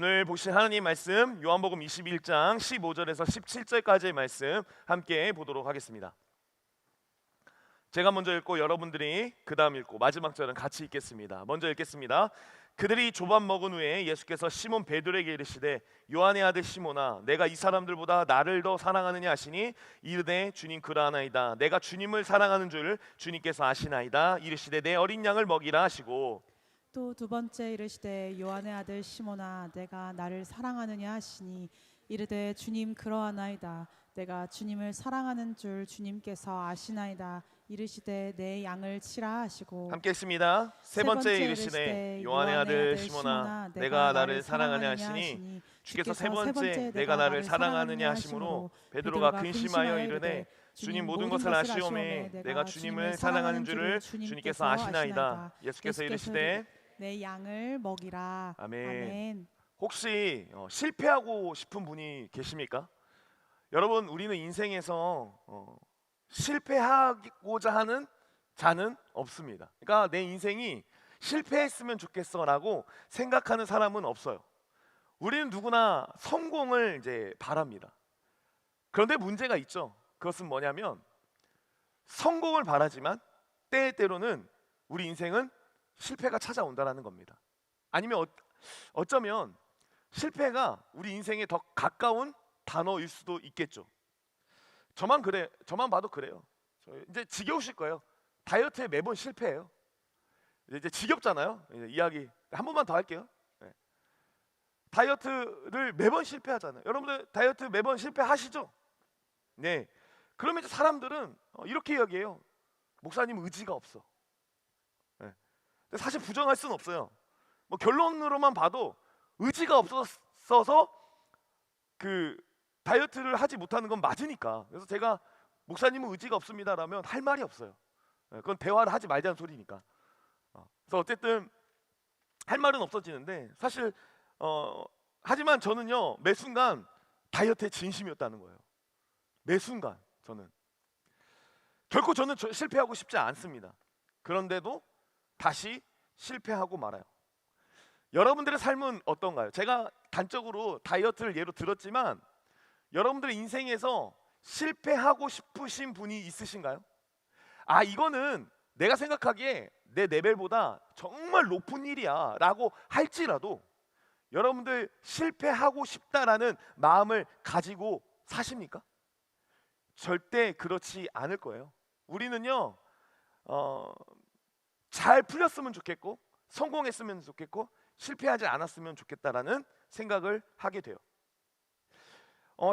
오늘 보실 하나님 말씀 요한복음 21장 15절에서 17절까지의 말씀 함께 보도록 하겠습니다. 제가 먼저 읽고 여러분들이 그 다음 읽고 마지막 절은 같이 읽겠습니다. 먼저 읽겠습니다. 그들이 조밥 먹은 후에 예수께서 시몬 베드로에게 이르시되 요한의 아들 시몬아 내가 이 사람들보다 나를 더 사랑하느냐 하시니 이르되 주님 그러하나이다. 내가 주님을 사랑하는 줄 주님께서 아시나이다. 이르시되 내 어린 양을 먹이라 하시고 또 두 번째 이르시되 요한의 아들 시몬아 내가 나를 사랑하느냐 하시니 이르되 주님 그러하나이다. 내가 주님을 사랑하는 줄 주님께서 아시나이다. 이르시되 내 양을 치라 하시고 함께 했습니다. 세 번째 이르시되 요한의 아들 시몬아 내가 나를 사랑하느냐 하시니 주께서 세 번째 내가 나를 사랑하느냐 하시므로 베드로가 근심하여 이르되 주님 모든 것을 아시오매 내가 주님을 사랑하는 줄을 주님께서 아시나이다. 예수께서 이르시되 내 양을 먹이라. 아멘. 아멘. 혹시 실패하고 싶은 분이 계십니까? 여러분, 우리는 인생에서 실패하고자 하는 자는 없습니다. 그러니까 내 인생이 실패했으면 좋겠어라고 생각하는 사람은 없어요. 우리는 누구나 성공을 이제 바랍니다. 그런데 문제가 있죠. 그것은 뭐냐면 성공을 바라지만 때때로는 우리 인생은 실패가 찾아온다라는 겁니다. 아니면 어쩌면 실패가 우리 인생에 더 가까운 단어일 수도 있겠죠. 저만 봐도 그래요. 이제 지겨우실 거예요. 다이어트에 매번 실패해요. 이제 지겹잖아요. 이야기 한 번만 더 할게요. 네. 다이어트를 매번 실패하잖아요. 여러분들 다이어트 매번 실패하시죠? 네. 그러면 이제 사람들은 이렇게 이야기해요. 목사님 의지가 없어. 네. 근데 사실 부정할 수는 없어요. 뭐 결론으로만 봐도 의지가 없어서 그 다이어트를 하지 못하는 건 맞으니까. 그래서 제가 목사님은 의지가 없습니다라면 할 말이 없어요. 그건 대화를 하지 말자는 소리니까. 그래서 어쨌든 할 말은 없어지는데 사실 하지만 저는요 매 순간 다이어트에 진심이었다는 거예요. 매 순간 저는 결코 저는 실패하고 싶지 않습니다. 그런데도 다시 실패하고 말아요. 여러분들의 삶은 어떤가요? 제가 단적으로 다이어트를 예로 들었지만 여러분들의 인생에서 실패하고 싶으신 분이 있으신가요? 이거는 내가 생각하기에 내 레벨보다 정말 높은 일이야 라고 할지라도 여러분들 실패하고 싶다라는 마음을 가지고 사십니까? 절대 그렇지 않을 거예요. 우리는요 잘 풀렸으면 좋겠고 성공했으면 좋겠고 실패하지 않았으면 좋겠다라는 생각을 하게 돼요.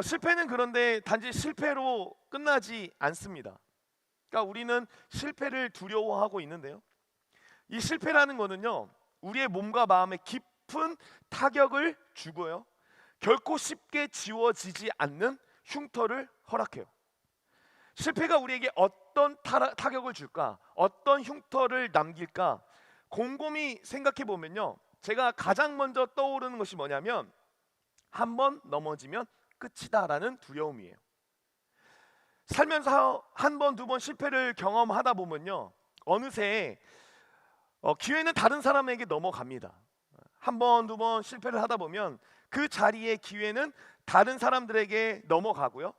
실패는 그런데 단지 실패로 끝나지 않습니다. 그러니까 우리는 실패를 두려워하고 있는데요. 이 실패라는 거는요, 우리의 몸과 마음에 깊은 타격을 주고요, 결코 쉽게 지워지지 않는 흉터를 허락해요. 실패가 우리에게 어떤 타격을 줄까, 어떤 흉터를 남길까 곰곰이 생각해 보면요, 제가 가장 먼저 떠오르는 것이 뭐냐면 한번 넘어지면 끝이다라는 두려움이에요. 살면서 한 번, 두 번 실패를 경험하다 보면요, 어느새 기회는 다른 사람에게 넘어갑니다. 한 번, 두 번 실패를 하다 보면 그 자리의 기회는 다른 사람들에게 넘어가고요,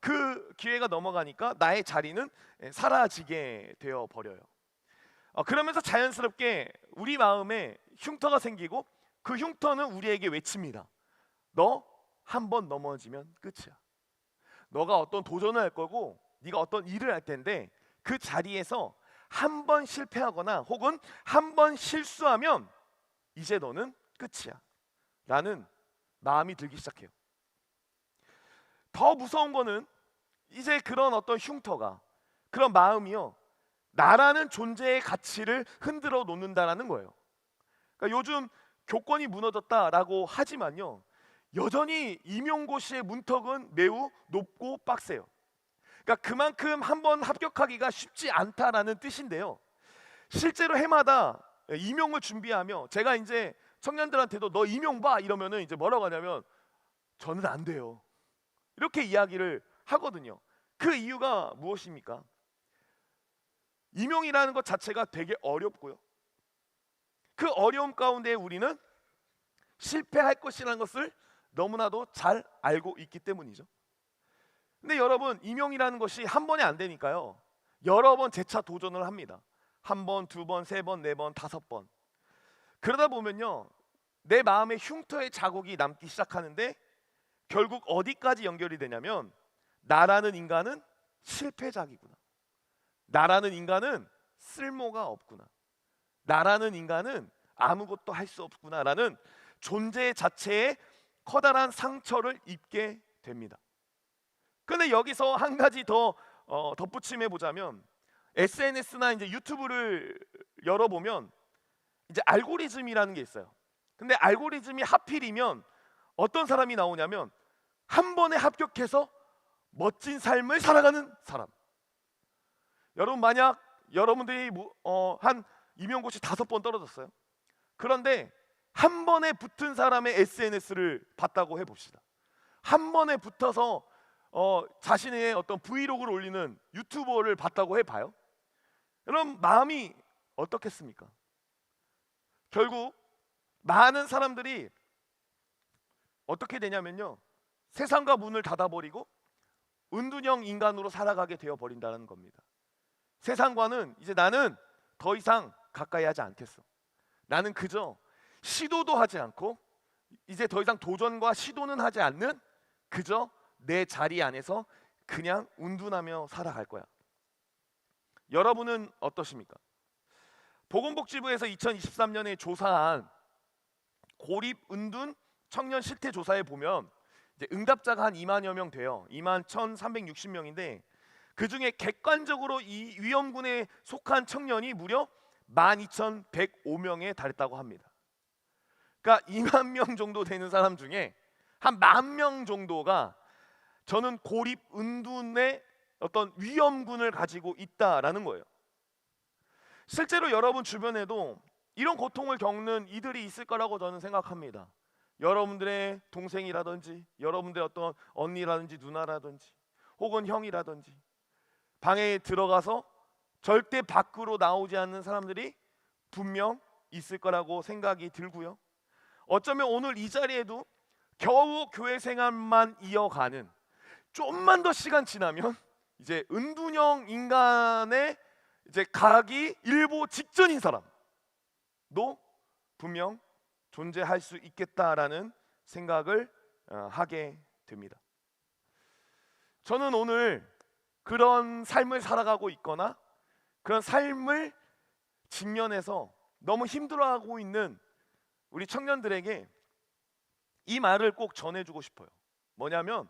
그 기회가 넘어가니까 나의 자리는 사라지게 되어 버려요. 그러면서 자연스럽게 우리 마음에 흉터가 생기고 그 흉터는 우리에게 외칩니다. 너 한 번 넘어지면 끝이야. 너가 어떤 도전을 할 거고 네가 어떤 일을 할 텐데 그 자리에서 한 번 실패하거나 혹은 한 번 실수하면 이제 너는 끝이야 라는 마음이 들기 시작해요. 더 무서운 거는 이제 그런 어떤 흉터가, 그런 마음이요, 나라는 존재의 가치를 흔들어 놓는다라는 거예요. 그러니까 요즘 교권이 무너졌다라고 하지만요, 여전히 임용고시의 문턱은 매우 높고 빡세요. 그러니까 그만큼 한번 합격하기가 쉽지 않다라는 뜻인데요. 실제로 해마다 임용을 준비하며 제가 이제 청년들한테도 너 임용 봐 이러면은 이제 뭐라고 하냐면 저는 안 돼요 이렇게 이야기를 하거든요. 그 이유가 무엇입니까? 임용이라는 것 자체가 되게 어렵고요, 그 어려움 가운데 우리는 실패할 것이라는 것을 너무나도 잘 알고 있기 때문이죠. 근데 여러분, 임용이라는 것이 한 번에 안 되니까요. 여러 번 재차 도전을 합니다. 한 번, 두 번, 세 번, 네 번, 다섯 번. 그러다 보면요, 내 마음에 흉터의 자국이 남기 시작하는데 결국 어디까지 연결이 되냐면, 나라는 인간은 실패작이구나. 나라는 인간은 쓸모가 없구나. 나라는 인간은 아무것도 할 수 없구나라는 존재 자체에 커다란 상처를 입게 됩니다. 근데 여기서 한 가지 더 덧붙임해 보자면, SNS나 이제 유튜브를 열어보면 이제 알고리즘이라는 게 있어요. 근데 알고리즘이 하필이면 어떤 사람이 나오냐면, 한 번에 합격해서 멋진 삶을 살아가는 사람. 여러분, 만약 여러분들이 한 임용고시 5번 떨어졌어요. 그런데 한 번에 붙은 사람의 SNS를 봤다고 해봅시다. 한 번에 붙어서 자신의 어떤 브이로그를 올리는 유튜버를 봤다고 해봐요. 그럼 마음이 어떻겠습니까? 결국 많은 사람들이 어떻게 되냐면요, 세상과 문을 닫아버리고 은둔형 인간으로 살아가게 되어버린다는 겁니다. 세상과는 이제 나는 더 이상 가까이 하지 않겠어. 나는 그저 시도도 하지 않고 이제 더 이상 도전과 시도는 하지 않는 그저 내 자리 안에서 그냥 운둔하며 살아갈 거야. 여러분은 어떠십니까? 보건복지부에서 2023년에 조사한 고립 은둔 청년 실태 조사에 보면 이제 응답자가 한 2만여 명 돼요. 2만 1,360명인데 그 중에 객관적으로 이 위험군에 속한 청년이 무려 12,105명에 달했다고 합니다. 그러니까 2만 명 정도 되는 사람 중에 한 10,000명 정도가 저는 고립 은둔의 어떤 위험군을 가지고 있다라는 거예요. 실제로 여러분 주변에도 이런 고통을 겪는 이들이 있을 거라고 저는 생각합니다. 여러분들의 동생이라든지 여러분들의 어떤 언니라든지 누나라든지 혹은 형이라든지 방에 들어가서 절대 밖으로 나오지 않는 사람들이 분명 있을 거라고 생각이 들고요. 어쩌면 오늘 이 자리에도 겨우 교회 생활만 이어가는, 좀만 더 시간 지나면 이제 은둔형 인간의 이제 가기 일보 직전인 사람도 분명 존재할 수 있겠다라는 생각을 하게 됩니다. 저는 오늘 그런 삶을 살아가고 있거나 그런 삶을 직면해서 너무 힘들어하고 있는 우리 청년들에게 이 말을 꼭 전해주고 싶어요. 뭐냐면,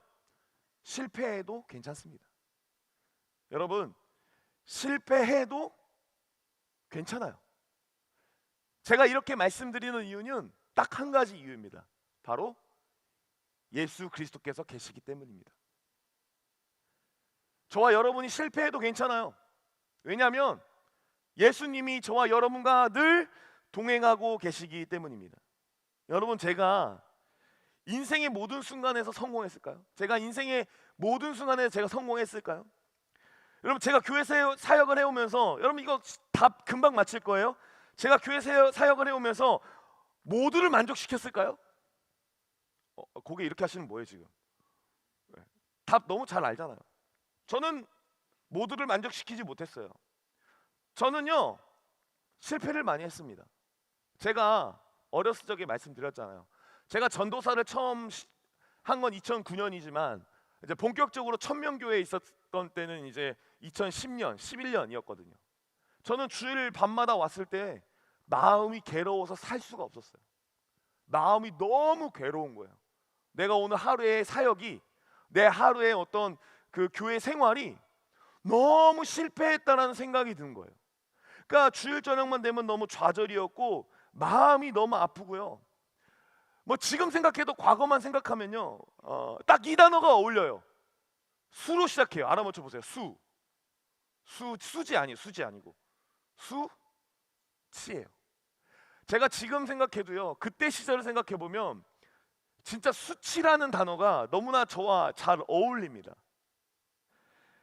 실패해도 괜찮습니다. 여러분, 실패해도 괜찮아요. 제가 이렇게 말씀드리는 이유는 딱 한 가지 이유입니다. 바로 예수 그리스도께서 계시기 때문입니다. 저와 여러분이 실패해도 괜찮아요. 왜냐하면 예수님이 저와 여러분과 늘 동행하고 계시기 때문입니다. 여러분, 제가 인생의 모든 순간에서 성공했을까요? 제가 인생의 모든 순간에 제가 성공했을까요? 여러분, 제가 교회 사역을 해오면서, 여러분 이거 답 금방 맞힐 거예요. 제가 교회 사역을 해오면서 모두를 만족시켰을까요? 고개 이렇게 하시는 뭐예요 지금? 답 너무 잘 알잖아요. 저는 모두를 만족시키지 못했어요. 저는요, 실패를 많이 했습니다. 제가 어렸을 적에 말씀드렸잖아요. 제가 전도사를 처음 한 건 2009년이지만 이제 본격적으로 천명교회에 있었던 때는 이제 2010년, 11년이었거든요. 저는 주일 밤마다 왔을 때 마음이 괴로워서 살 수가 없었어요. 마음이 너무 괴로운 거예요. 내가 오늘 하루의 사역이, 내 하루의 어떤 그 교회 생활이 너무 실패했다라는 생각이 드는 거예요. 그러니까 주일 저녁만 되면 너무 좌절이었고 마음이 너무 아프고요. 뭐 지금 생각해도 과거만 생각하면요, 딱 이 단어가 어울려요. 수로 시작해요. 알아맞혀 보세요. 수지 아니고 수치예요. 제가 지금 생각해도요, 그때 시절을 생각해 보면 진짜 수치라는 단어가 너무나 저와 잘 어울립니다.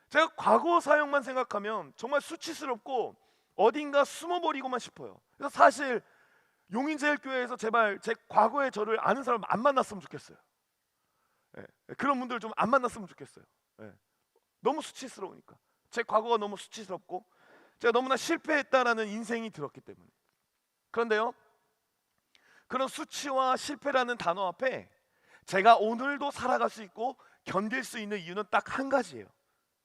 제가 과거 사역만 생각하면 정말 수치스럽고 어딘가 숨어버리고만 싶어요. 그래서 사실 용인제일교회에서 제발 제 과거의 저를 아는 사람 안 만났으면 좋겠어요. 예, 그런 분들 좀 안 만났으면 좋겠어요. 예, 너무 수치스러우니까. 제 과거가 너무 수치스럽고 제가 너무나 실패했다라는 인생이 들었기 때문에. 그런데요, 그런 수치와 실패라는 단어 앞에 제가 오늘도 살아갈 수 있고 견딜 수 있는 이유는 딱 한 가지예요.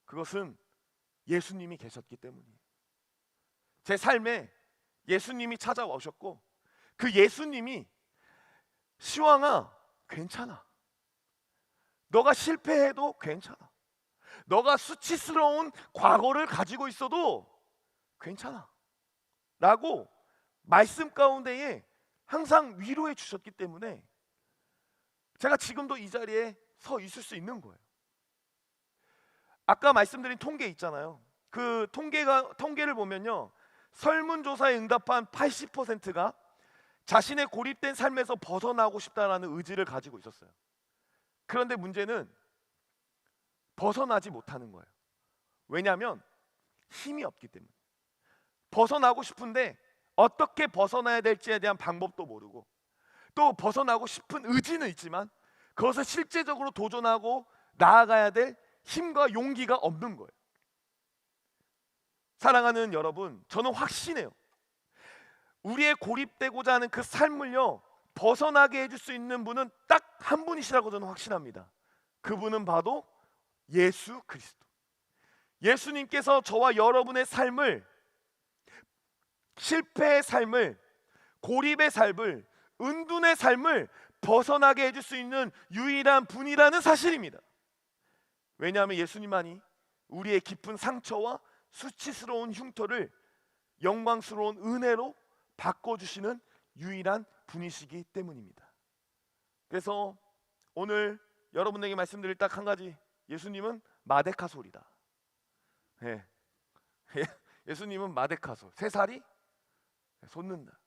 그것은 예수님이 계셨기 때문이에요. 제 삶에 예수님이 찾아오셨고 그 예수님이 시황아 괜찮아. 너가 실패해도 괜찮아. 너가 수치스러운 과거를 가지고 있어도 괜찮아. 라고 말씀 가운데에 항상 위로해 주셨기 때문에 제가 지금도 이 자리에 서 있을 수 있는 거예요. 아까 말씀드린 통계 있잖아요. 그 통계를 보면요, 설문조사에 응답한 80%가 자신의 고립된 삶에서 벗어나고 싶다라는 의지를 가지고 있었어요. 그런데 문제는 벗어나지 못하는 거예요. 왜냐하면 힘이 없기 때문에. 벗어나고 싶은데 어떻게 벗어나야 될지에 대한 방법도 모르고, 또 벗어나고 싶은 의지는 있지만 그것을 실제적으로 도전하고 나아가야 될 힘과 용기가 없는 거예요. 사랑하는 여러분, 저는 확신해요. 우리의 고립되고자 하는 그 삶을요, 벗어나게 해줄 수 있는 분은 딱 한 분이시라고 저는 확신합니다. 그분은 바로 예수 그리스도. 예수님께서 저와 여러분의 삶을, 실패의 삶을, 고립의 삶을, 은둔의 삶을 벗어나게 해줄 수 있는 유일한 분이라는 사실입니다. 왜냐하면 예수님만이 우리의 깊은 상처와 수치스러운 흉터를 영광스러운 은혜로 바꿔주시는 유일한 분이시기 때문입니다. 그래서 오늘 여러분에게 말씀드릴 딱 한 가지, 예수님은 마데카솔이다. 예. 예수님은 마데카솔, 새살이 솟는다.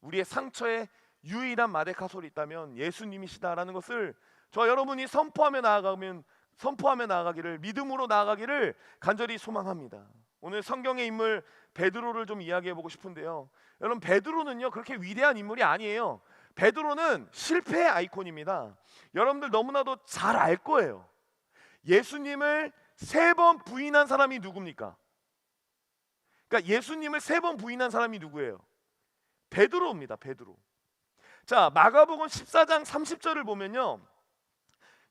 우리의 상처에 유일한 마데카솔이 있다면 예수님이시다라는 것을 저 여러분이 선포하며 나아가기를, 믿음으로 나아가기를 간절히 소망합니다. 오늘 성경의 인물 베드로를 좀 이야기해 보고 싶은데요. 여러분, 베드로는요 그렇게 위대한 인물이 아니에요. 베드로는 실패의 아이콘입니다. 여러분들 너무나도 잘 알 거예요. 예수님을 3번 부인한 사람이 누굽니까? 그러니까 예수님을 3번 부인한 사람이 누구예요? 베드로입니다. 베드로. 자, 마가복음 14장 30절을 보면요,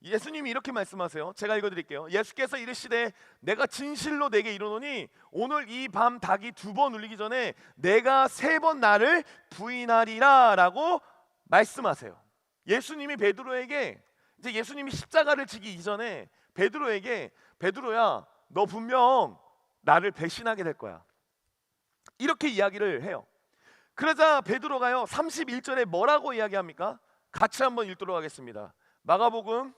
예수님이 이렇게 말씀하세요. 제가 읽어드릴게요. 예수께서 이르시되 내가 진실로 내게 이르노니 오늘 이 밤 닭이 2번 울리기 전에 내가 3번 나를 부인하리라 라고 말씀하세요. 예수님이 베드로에게, 이제 예수님이 십자가를 지기 이전에 베드로에게, 베드로야 너 분명 나를 배신하게 될 거야, 이렇게 이야기를 해요. 그러자 베드로가요 31절에 뭐라고 이야기합니까? 같이 한번 읽도록 하겠습니다. 마가복음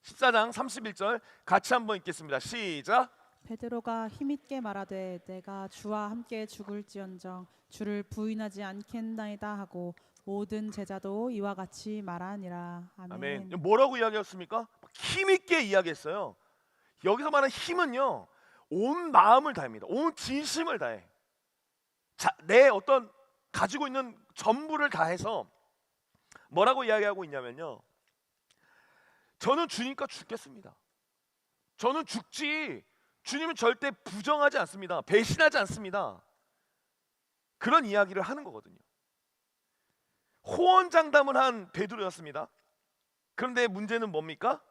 14장 31절 같이 한번 읽겠습니다. 시작. 베드로가 힘있게 말하되 내가 주와 함께 죽을지언정 주를 부인하지 않겠나이다 하고 모든 제자도 이와 같이 말하니라. 아멘. 아멘. 뭐라고 이야기했습니까? 힘있게 이야기했어요. 여기서 말하는 힘은요, 온 마음을 다합니다. 온 진심을 다해. 내 어떤 가지고 있는 전부를 다해서 뭐라고 이야기하고 있냐면요, 저는 주님과 죽겠습니다. 저는 죽지, 주님은 절대 부정하지 않습니다. 배신하지 않습니다. 그런 이야기를 하는 거거든요. 호언장담을 한 베드로였습니다. 그런데 문제는 뭡니까?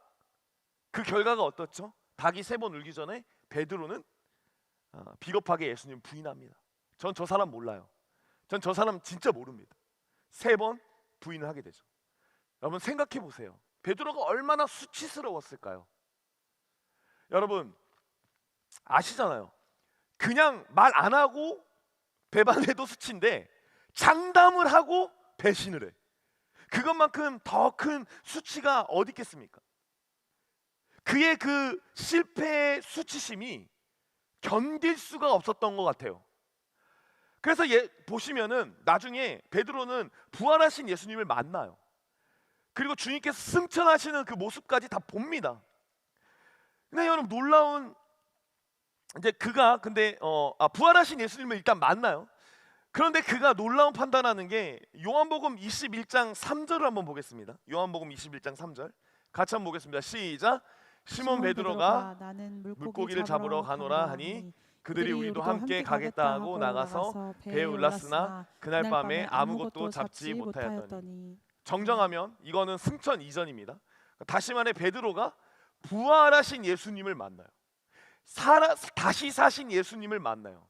그 결과가 어떻죠? 닭이 3번 울기 전에 베드로는 비겁하게 예수님 부인합니다. 전 저 사람 몰라요. 전 저 사람 진짜 모릅니다. 3번 부인을 하게 되죠. 여러분 생각해 보세요. 베드로가 얼마나 수치스러웠을까요? 여러분 아시잖아요. 그냥 말 안 하고 배반해도 수치인데 장담을 하고 배신을 해. 그것만큼 더 큰 수치가 어디 있겠습니까? 그의 그 실패의 수치심이 견딜 수가 없었던 것 같아요. 그래서 보시면은 나중에 베드로는 부활하신 예수님을 만나요. 그리고 주님께서 승천하시는 그 모습까지 다 봅니다. 근데 여러분 놀라운, 이제 그가 근데 부활하신 예수님을 일단 만나요. 그런데 그가 놀라운 판단하는 게 요한복음 21장 3절을 한번 보겠습니다. 요한복음 21장 3절 같이 한번 보겠습니다. 시작. 시몬 베드로가 나는 물고기를 잡으러 가노라 하니 그들이 우리도 함께 가겠다 하고 나가서 배에 올랐으나 그날 밤에 아무것도 잡지 못하였더니. 정정하면 이거는 승천 이전입니다. 다시 말해 베드로가 부활하신 예수님을 만나요. 다시 사신 예수님을 만나요.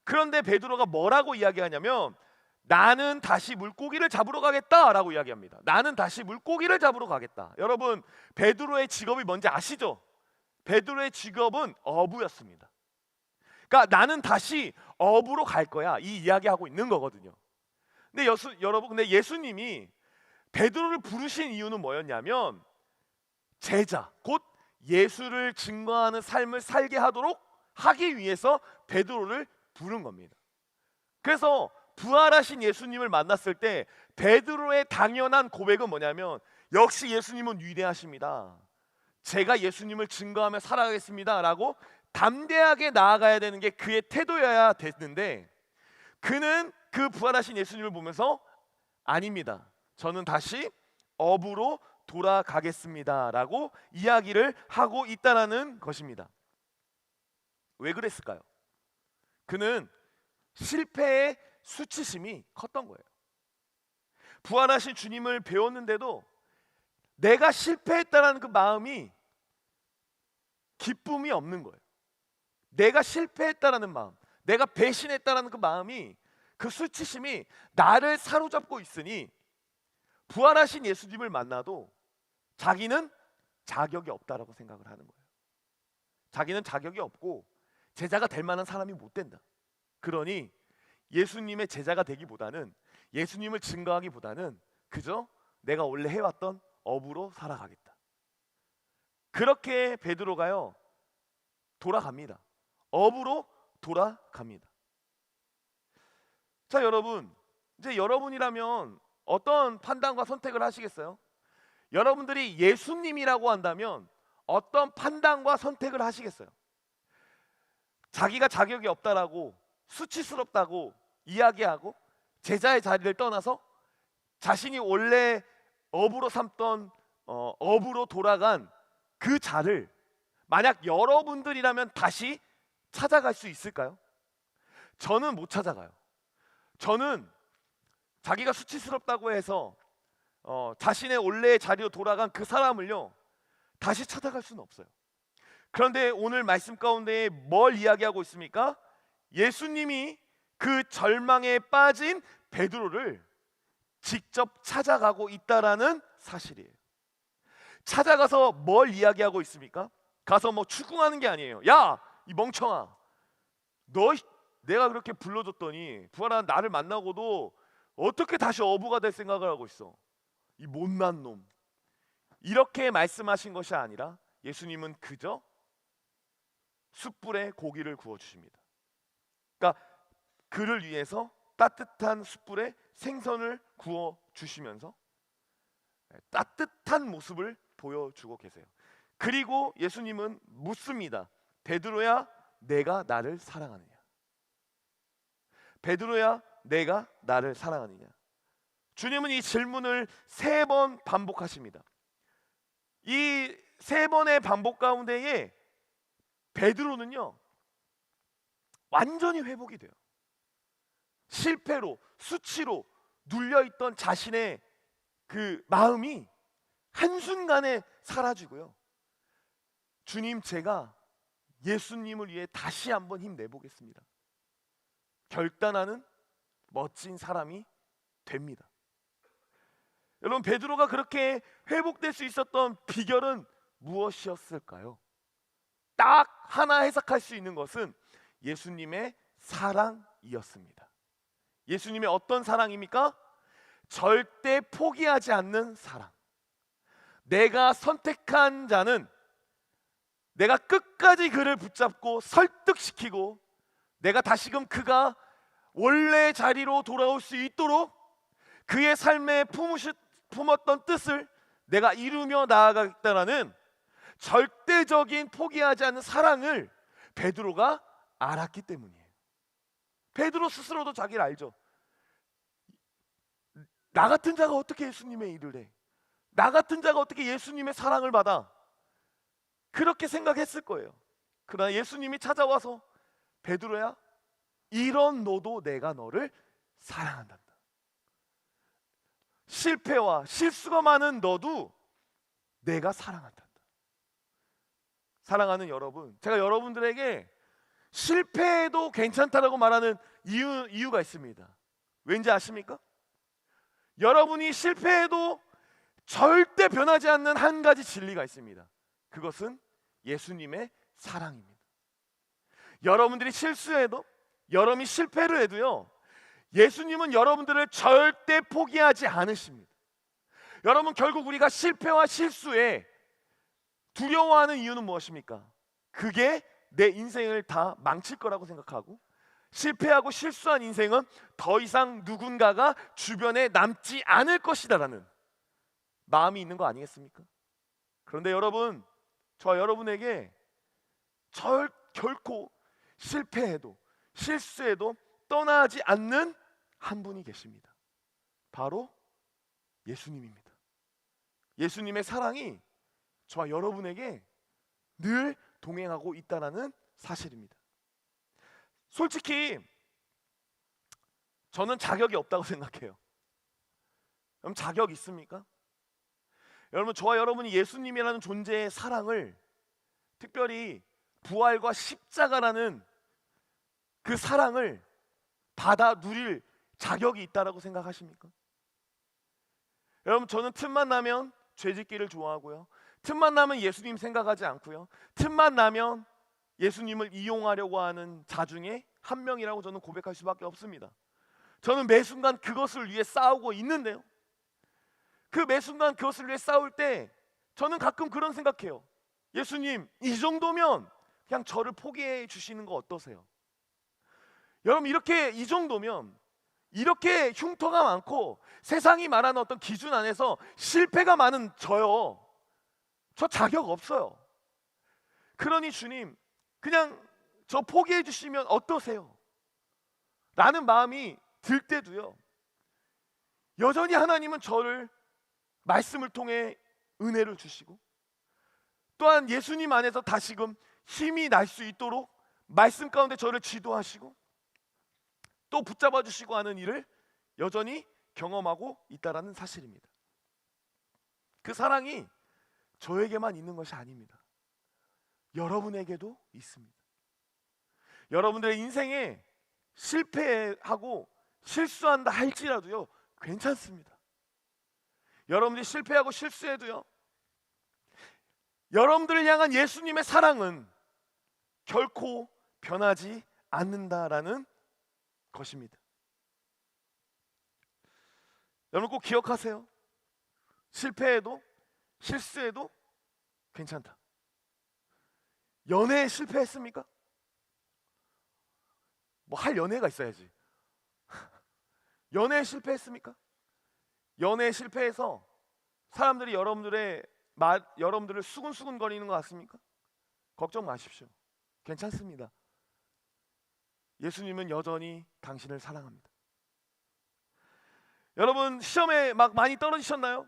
그런데 베드로가 뭐라고 이야기하냐면 나는 다시 물고기를 잡으러 가겠다라고 이야기합니다. 나는 다시 물고기를 잡으러 가겠다. 여러분, 베드로의 직업이 뭔지 아시죠? 베드로의 직업은 어부였습니다. 그러니까 나는 다시 어부로 갈 거야, 이 이야기하고 있는 거거든요. 근데 여러분, 예수님이 베드로를 부르신 이유는 뭐였냐면 제자, 곧 예수를 증거하는 삶을 살게 하기 위해서 베드로를 부른 겁니다. 그래서 부활하신 예수님을 만났을 때 베드로의 당연한 고백은 뭐냐면 역시 예수님은 위대하십니다. 제가 예수님을 증거하며 살아가겠습니다 라고 담대하게 나아가야 되는 게 그의 태도여야 됐는데, 그는 그 부활하신 예수님을 보면서 아닙니다, 저는 다시 어부로 돌아가겠습니다 라고 이야기를 하고 있다라는 것입니다. 왜 그랬을까요? 그는 실패의 수치심이 컸던 거예요. 부활하신 주님을 배웠는데도 내가 실패했다라는 그 마음이 기쁨이 없는 거예요. 내가 실패했다라는 마음, 내가 배신했다라는 그 마음이, 그 수치심이 나를 사로잡고 있으니 부활하신 예수님을 만나도 자기는 자격이 없다라고 생각을 하는 거예요. 자기는 자격이 없고 제자가 될 만한 사람이 못 된다. 그러니 예수님의 제자가 되기보다는, 예수님을 증거하기보다는 그저 내가 원래 해왔던 어부로 살아가겠다. 그렇게 베드로가요 돌아갑니다. 어부로 돌아갑니다. 자, 여러분, 이제 여러분이라면 어떤 판단과 선택을 하시겠어요? 여러분들이 예수님이라고 한다면 어떤 판단과 선택을 하시겠어요? 자기가 자격이 없다라고 수치스럽다고 이야기하고 제자의 자리를 떠나서 자신이 원래 어부로 삼던 어부로 돌아간 그 자를 만약 여러분들이라면 다시 찾아갈 수 있을까요? 저는 못 찾아가요. 저는 자기가 수치스럽다고 해서 자신의 원래의 자리로 돌아간 그 사람을요 다시 찾아갈 수는 없어요. 그런데 오늘 말씀 가운데 뭘 이야기하고 있습니까? 예수님이 그 절망에 빠진 베드로를 직접 찾아가고 있다라는 사실이에요. 찾아가서 뭘 이야기하고 있습니까? 가서 뭐 추궁하는 게 아니에요. 야, 이 멍청아, 너 내가 그렇게 불러줬더니 부활한 나를 만나고도 어떻게 다시 어부가 될 생각을 하고 있어, 이 못난 놈. 이렇게 말씀하신 것이 아니라 예수님은 그저 숯불에 고기를 구워 주십니다. 그러니까 그를 위해서 따뜻한 숯불에 생선을 구워 주시면서 따뜻한 모습을 보여주고 계세요. 그리고 예수님은 묻습니다. 베드로야, 내가 나를 사랑하느냐? 베드로야, 내가 나를 사랑하느냐? 주님은 이 질문을 3번 반복하십니다. 이 3번의 반복 가운데에 베드로는요 완전히 회복이 돼요. 실패로, 수치로 눌려있던 자신의 그 마음이 한순간에 사라지고요, 주님, 제가 예수님을 위해 다시 한번 힘내보겠습니다, 결단하는 멋진 사람이 됩니다. 여러분, 베드로가 그렇게 회복될 수 있었던 비결은 무엇이었을까요? 딱 하나 해석할 수 있는 것은 예수님의 사랑이었습니다. 예수님의 어떤 사랑입니까? 절대 포기하지 않는 사랑. 내가 선택한 자는 내가 끝까지 그를 붙잡고 설득시키고 내가 다시금 그가 원래 자리로 돌아올 수 있도록 그의 삶에 품었던 뜻을 내가 이루며 나아가겠다라는 절대적인 포기하지 않는 사랑을 베드로가 알았기 때문이에요. 베드로 스스로도 자기를 알죠. 나 같은 자가 어떻게 예수님의 일을 해? 나 같은 자가 어떻게 예수님의 사랑을 받아? 그렇게 생각했을 거예요. 그러나 예수님이 찾아와서 베드로야, 이런 너도 내가 너를 사랑한단다. 실패와 실수가 많은 너도 내가 사랑한단다. 사랑하는 여러분, 제가 여러분들에게 실패해도 괜찮다라고 말하는 이유가 있습니다. 왠지 아십니까? 여러분이 실패해도 절대 변하지 않는 한 가지 진리가 있습니다. 그것은 예수님의 사랑입니다. 여러분들이 실수해도, 여러분이 실패를 해도요, 예수님은 여러분들을 절대 포기하지 않으십니다. 여러분, 결국 우리가 실패와 실수에 두려워하는 이유는 무엇입니까? 그게 내 인생을 다 망칠 거라고 생각하고, 실패하고 실수한 인생은 더 이상 누군가가 주변에 남지 않을 것이다라는 마음이 있는 거 아니겠습니까? 그런데 여러분, 저와 여러분에게 결코 실패해도 실수해도 떠나지 않는 한 분이 계십니다. 바로 예수님입니다. 예수님의 사랑이 저와 여러분에게 늘 동행하고 있다는 사실입니다. 솔직히 저는 자격이 없다고 생각해요. 여러분, 자격 있습니까? 여러분, 저와 여러분이 예수님이라는 존재의 사랑을, 특별히 부활과 십자가라는 그 사랑을 받아 누릴 자격이 있다라고 생각하십니까? 여러분, 저는 틈만 나면 죄짓기를 좋아하고요, 틈만 나면 예수님 생각하지 않고요, 틈만 나면 예수님을 이용하려고 하는 자 중에 한 명이라고 저는 고백할 수밖에 없습니다. 저는 매 순간 그것을 위해 싸우고 있는데요, 그 매 순간 그것을 위해 싸울 때 저는 가끔 그런 생각해요. 예수님, 이 정도면 그냥 저를 포기해 주시는 거 어떠세요? 여러분, 이렇게 이 정도면, 이렇게 흉터가 많고 세상이 말하는 어떤 기준 안에서 실패가 많은 저요, 저 자격 없어요. 그러니 주님, 그냥 저 포기해 주시면 어떠세요? 라는 마음이 들 때도요, 여전히 하나님은 저를 말씀을 통해 은혜를 주시고, 또한 예수님 안에서 다시금 힘이 날 수 있도록 말씀 가운데 저를 지도하시고 또 붙잡아 주시고 하는 일을 여전히 경험하고 있다는 사실입니다. 그 사랑이 저에게만 있는 것이 아닙니다. 여러분에게도 있습니다. 여러분들의 인생에 실패하고 실수한다 할지라도요, 괜찮습니다. 여러분들이 실패하고 실수해도요, 여러분들을 향한 예수님의 사랑은 결코 변하지 않는다라는 것입니다. 여러분, 꼭 기억하세요. 실패해도 실수해도 괜찮다. 연애에 실패했습니까? 뭐 할 연애가 있어야지. 연애에 실패했습니까? 연애에 실패해서 사람들이 여러분들을 수근수근 거리는 것 같습니까? 걱정 마십시오. 괜찮습니다. 예수님은 여전히 당신을 사랑합니다. 여러분, 시험에 막 많이 떨어지셨나요?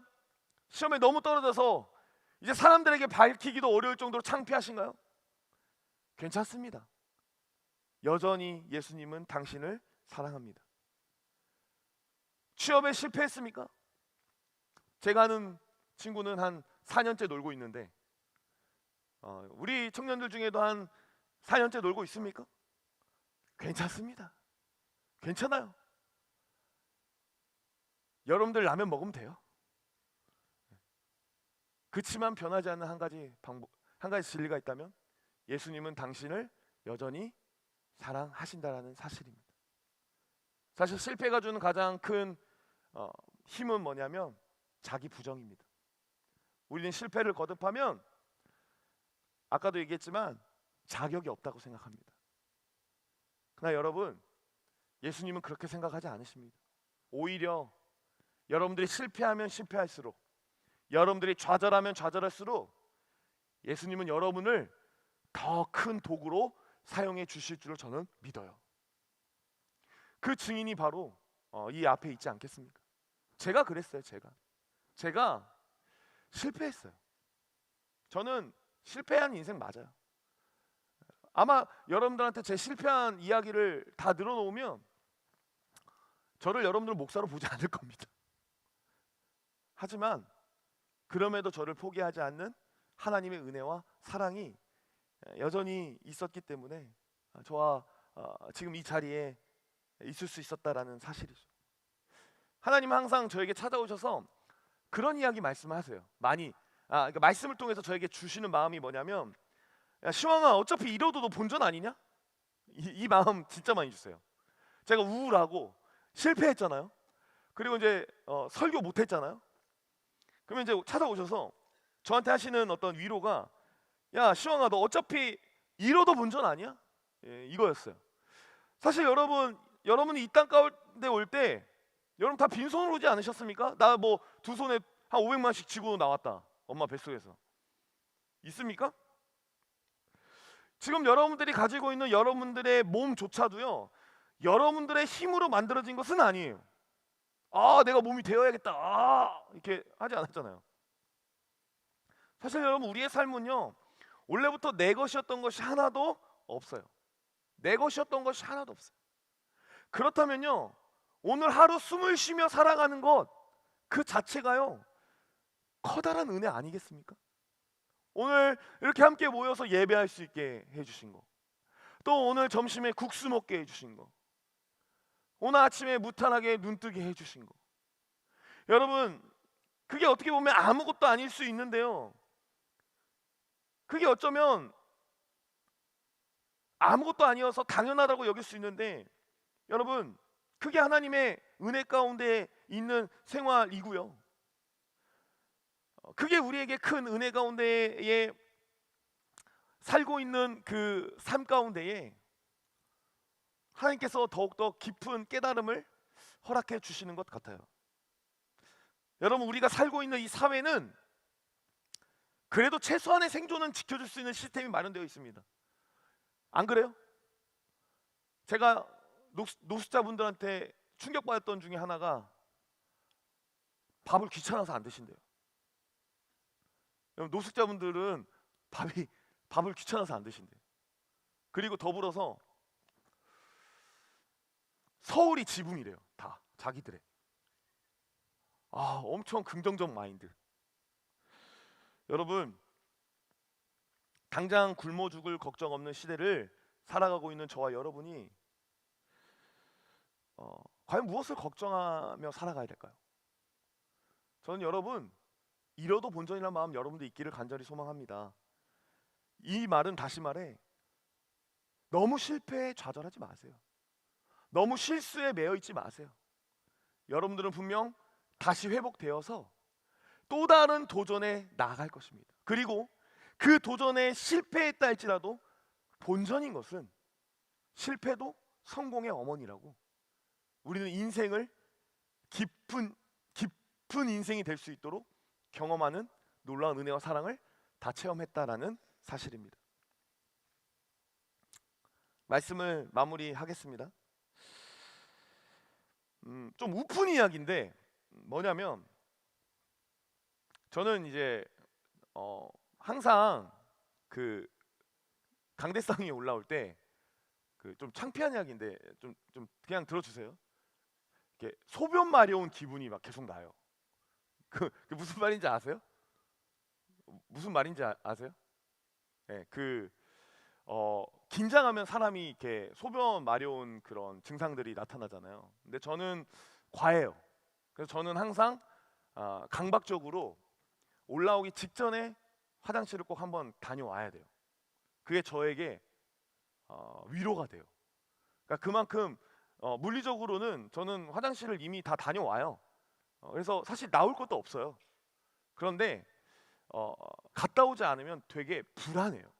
시험에 너무 떨어져서 이제 사람들에게 밝히기도 어려울 정도로 창피하신가요? 괜찮습니다. 여전히 예수님은 당신을 사랑합니다. 취업에 실패했습니까? 제가 아는 친구는 한 4년째 놀고 있는데, 우리 청년들 중에도 한 4년째 놀고 있습니까? 괜찮습니다. 괜찮아요. 여러분들 라면 먹으면 돼요. 그치만 변하지 않는 한 가지 진리가 있다면, 예수님은 당신을 여전히 사랑하신다라는 사실입니다. 사실 실패가 주는 가장 큰 힘은 뭐냐면 자기 부정입니다. 우리는 실패를 거듭하면, 아까도 얘기했지만, 자격이 없다고 생각합니다. 그러나 여러분, 예수님은 그렇게 생각하지 않으십니다. 오히려 여러분들이 실패하면 실패할수록, 여러분들이 좌절하면 좌절할수록 예수님은 여러분을 더 큰 도구로 사용해 주실 줄을 저는 믿어요. 그 증인이 바로 이 앞에 있지 않겠습니까? 제가 그랬어요. 제가 실패했어요. 저는 실패한 인생 맞아요. 아마 여러분들한테 제 실패한 이야기를 다 늘어놓으면 저를 여러분들 목사로 보지 않을 겁니다. 하지만 그럼에도 저를 포기하지 않는 하나님의 은혜와 사랑이 여전히 있었기 때문에 저와 지금 이 자리에 있을 수 있었다라는 사실이죠. 하나님은 항상 저에게 찾아오셔서 그런 이야기 말씀하세요. 많이 그러니까 말씀을 통해서 저에게 주시는 마음이 뭐냐면, 야 시황아, 어차피 이러도 너 본전 아니냐? 이 마음 진짜 많이 주세요. 제가 우울하고 실패했잖아요. 그리고 이제 설교 못했잖아요. 그러면 이제 찾아오셔서 저한테 하시는 어떤 위로가, 야 시황아, 너 어차피 이러도 본전 아니야? 이거였어요. 사실 여러분이 이 땅 가운데 올 때 여러분 다 빈손으로 오지 않으셨습니까? 나 뭐 두 손에 한 500만씩 쥐고 나왔다, 엄마 뱃속에서. 있습니까? 지금 여러분들이 가지고 있는 여러분들의 몸조차도요, 여러분들의 힘으로 만들어진 것은 아니에요. 내가 몸이 되어야겠다, 이렇게 하지 않았잖아요. 사실 여러분, 우리의 삶은요, 원래부터 내 것이었던 것이 하나도 없어요. 내 것이었던 것이 하나도 없어요. 그렇다면요, 오늘 하루 숨을 쉬며 살아가는 것 그 자체가요 커다란 은혜 아니겠습니까? 오늘 이렇게 함께 모여서 예배할 수 있게 해주신 거, 또 오늘 점심에 국수 먹게 해주신 거, 오늘 아침에 무탈하게 눈뜨게 해주신 거, 여러분 그게 어떻게 보면 아무것도 아닐 수 있는데요, 그게 어쩌면 아무것도 아니어서 당연하다고 여길 수 있는데, 여러분 그게 하나님의 은혜 가운데 있는 생활이고요, 그게 우리에게 큰 은혜 가운데에 살고 있는 그 삶 가운데에 하나님께서 더욱더 깊은 깨달음을 허락해 주시는 것 같아요. 여러분, 우리가 살고 있는 이 사회는 그래도 최소한의 생존은 지켜줄 수 있는 시스템이 마련되어 있습니다. 안 그래요? 제가 노숙자분들한테 충격받았던 중에 하나가 밥을 귀찮아서 안 드신대요. 여러분, 노숙자분들은 밥을 귀찮아서 안 드신대요. 그리고 더불어서 서울이 지붕이래요. 다 자기들의. 엄청 긍정적 마인드. 여러분, 당장 굶어 죽을 걱정 없는 시대를 살아가고 있는 저와 여러분이 과연 무엇을 걱정하며 살아가야 될까요? 저는 여러분, 이뤄도 본전이라는 마음 여러분들 있기를 간절히 소망합니다. 이 말은 다시 말해, 너무 실패에 좌절하지 마세요. 너무 실수에 매여 있지 마세요. 여러분들은 분명 다시 회복되어서 또 다른 도전에 나아갈 것입니다. 그리고 그 도전에 실패했다 할지라도 본전인 것은 실패도 성공의 어머니라고, 우리는 인생을 깊은 인생이 될 수 있도록 경험하는 놀라운 은혜와 사랑을 다 체험했다라는 사실입니다. 말씀을 마무리하겠습니다. 좀 우픈 이야기인데 뭐냐면, 저는 이제 항상 그 강대상이 올라올 때 그 좀 창피한 이야기인데 좀 그냥 들어주세요. 이렇게 소변 마려운 기분이 막 계속 나요. 그 무슨 말인지 아세요? 무슨 말인지 아세요? 네, 긴장하면 사람이 이렇게 소변 마려운 그런 증상들이 나타나잖아요. 근데 저는 과해요. 그래서 저는 항상 강박적으로 올라오기 직전에 화장실을 꼭 한번 다녀와야 돼요. 그게 저에게 위로가 돼요. 그러니까 그만큼 물리적으로는 저는 화장실을 이미 다 다녀와요. 그래서 사실 나올 것도 없어요. 그런데 갔다 오지 않으면 되게 불안해요.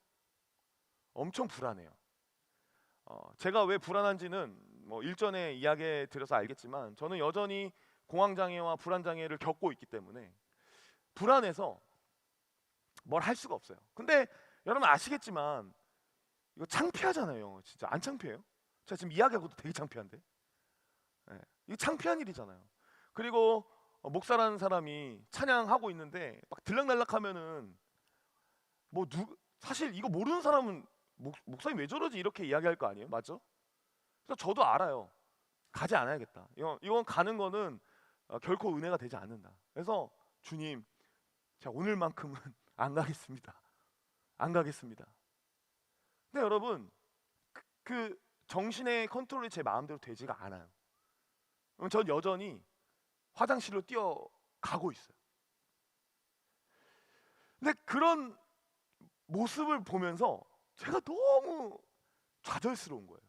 엄청 불안해요. 제가 왜 불안한지는 뭐 일전에 이야기 드려서 알겠지만, 저는 여전히 공황장애와 불안장애를 겪고 있기 때문에 불안해서 뭘 할 수가 없어요. 근데 여러분 아시겠지만 이거 창피하잖아요. 진짜 안 창피해요? 제가 지금 이야기하고도 되게 창피한데, 이거 창피한 일이잖아요. 그리고 목사라는 사람이 찬양하고 있는데 막 들락날락하면은 사실 이거 모르는 사람은 목사님 왜 저러지 이렇게 이야기할 거 아니에요, 맞죠? 그래서 저도 알아요. 가지 않아야겠다. 이건 가는 거는 결코 은혜가 되지 않는다. 그래서 주님, 제가 오늘만큼은 안 가겠습니다. 안 가겠습니다. 근데 여러분, 그 정신의 컨트롤이 제 마음대로 되지가 않아요. 그럼 전 여전히 화장실로 뛰어가고 있어요. 근데 그런 모습을 보면서 제가 너무 좌절스러운 거예요.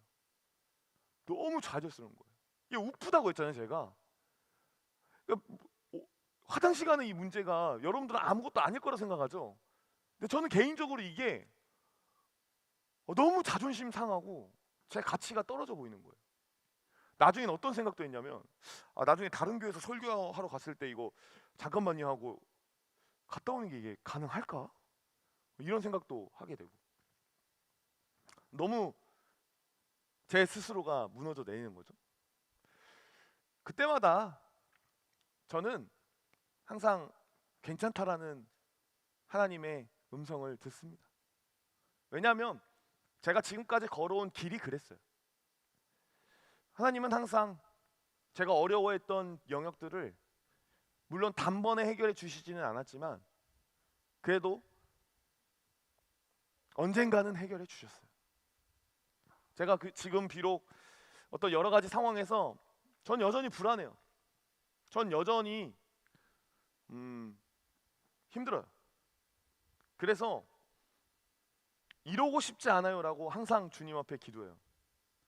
너무 좌절스러운 거예요. 이게 우프다고 했잖아요, 제가. 그러니까 화장실 가는 이 문제가 여러분들은 아무것도 아닐 거라 생각하죠. 근데 저는 개인적으로 이게 너무 자존심 상하고 제 가치가 떨어져 보이는 거예요. 나중엔 어떤 생각도 했냐면 나중에 다른 교회에서 설교하러 갔을 때 이거 잠깐만요 하고 갔다 오는 게 이게 가능할까? 이런 생각도 하게 되고 너무 제 스스로가 무너져 내리는 거죠. 그때마다 저는 항상 괜찮다라는 하나님의 음성을 듣습니다. 왜냐하면 제가 지금까지 걸어온 길이 그랬어요. 하나님은 항상 제가 어려워했던 영역들을 물론 단번에 해결해 주시지는 않았지만 그래도 언젠가는 해결해 주셨어요. 제가 지금 비록 어떤 여러 가지 상황에서 전 여전히 불안해요. 전 여전히 힘들어요. 그래서 이러고 싶지 않아요라고 항상 주님 앞에 기도해요.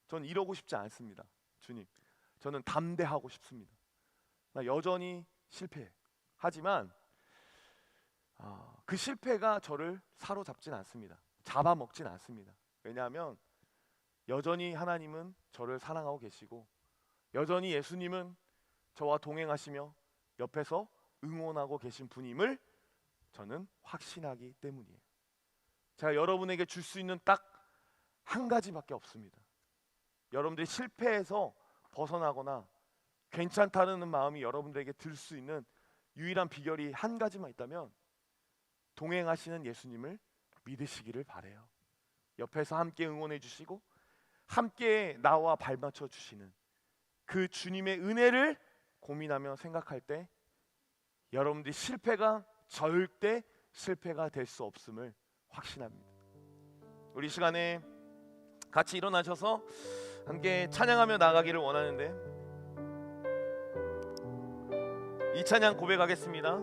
전 이러고 싶지 않습니다. 주님, 저는 담대하고 싶습니다. 나 여전히 실패해. 하지만 그 실패가 저를 사로잡진 않습니다. 잡아먹진 않습니다. 왜냐하면 여전히 하나님은 저를 사랑하고 계시고 여전히 예수님은 저와 동행하시며 옆에서 응원하고 계신 분임을 저는 확신하기 때문이에요. 제가 여러분에게 줄 수 있는 딱 한 가지밖에 없습니다. 여러분들이 실패해서 벗어나거나 괜찮다는 마음이 여러분들에게 들 수 있는 유일한 비결이 한 가지만 있다면 동행하시는 예수님을 믿으시기를 바래요. 옆에서 함께 응원해 주시고 함께 나와 발맞춰 주시는 그 주님의 은혜를 고민하며 생각할 때 여러분들이 실패가 절대 실패가 될 수 없음을 확신합니다. 우리 시간에 같이 일어나셔서 함께 찬양하며 나가기를 원하는데 이 찬양 고백하겠습니다.